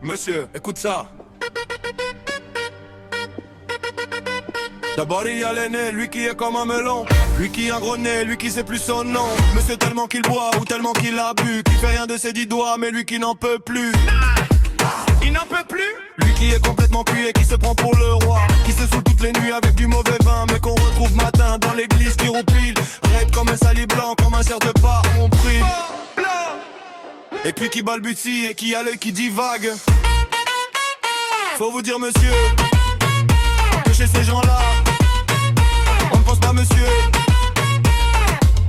Monsieur, écoute ça. D'abord il y a l'aîné, lui qui est comme un melon. Lui qui a un gros nez, lui qui sait plus son nom. Monsieur tellement qu'il boit ou tellement qu'il a bu, qui fait rien de ses 10 doigts, mais lui qui n'en peut plus. Il n'en peut plus. Lui qui est complètement cuit et qui se prend pour le roi, qui se saoule toutes les nuits avec du mauvais vin, mais qu'on retrouve matin dans l'église qui roupille. Raide comme un sali blanc, comme un cerf de pas, on prie. Et puis qui balbutie et qui a l'œil qui divague. Faut vous dire monsieur, que chez ces gens-là, on ne pense pas monsieur,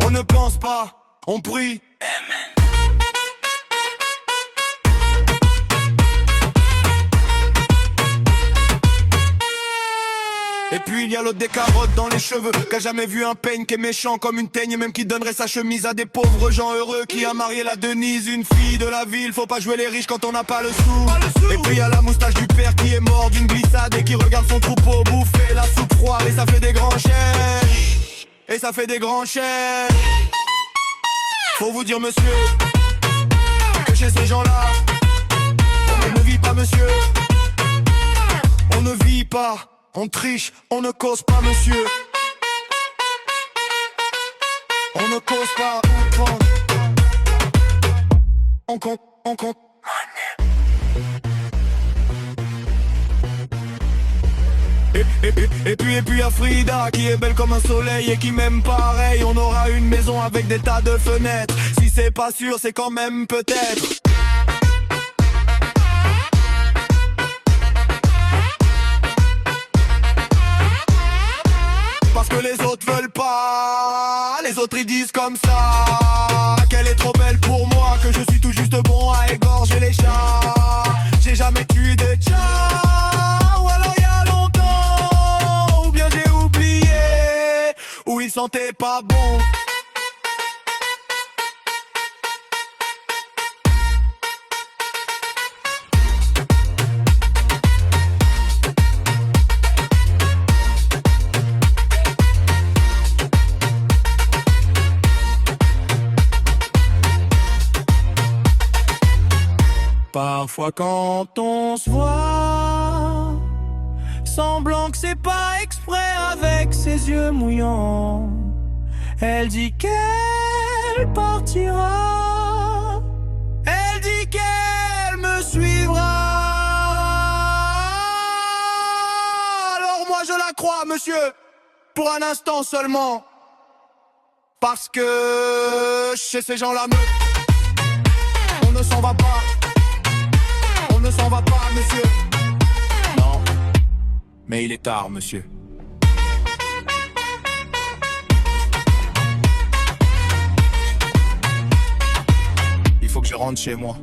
on ne pense pas, on prie. Et puis il y a l'autre des carottes dans les cheveux, qu'a jamais vu un peigne qui est méchant comme une teigne, et même qui donnerait sa chemise à des pauvres gens heureux. Qui a marié la Denise, une fille de la ville. Faut pas jouer les riches quand on n'a pas le sou. Et puis il y a la moustache du père qui est mort d'une glissade et qui regarde son troupeau bouffer la soupe froide. Et ça fait des grands chèques, et ça fait des grands chèques. Faut vous dire monsieur, que chez ces gens-là, on ne vit pas monsieur, on ne vit pas. On triche, on ne cause pas monsieur. On ne cause pas, on compte. On compte, on compte. Et puis y'a Frida qui est belle comme un soleil et qui m'aime pareil. On aura une maison avec des tas de fenêtres. Si c'est pas sûr, c'est quand même peut-être. Parce que les autres veulent pas, les autres ils disent comme ça, qu'elle est trop belle pour moi, que je suis tout juste bon à égorger les chats. J'ai jamais tué de chat, ou alors y'a longtemps, ou bien j'ai oublié, ou ils sentaient pas bon. Parfois quand on se voit, semblant que c'est pas exprès avec ses yeux mouillants, elle dit qu'elle partira, elle dit qu'elle me suivra. Alors moi je la crois monsieur, pour un instant seulement, parce que chez ces gens-là on ne s'en va pas. On ne s'en va pas, monsieur. Non, mais il est tard, monsieur. Il faut que je rentre chez moi.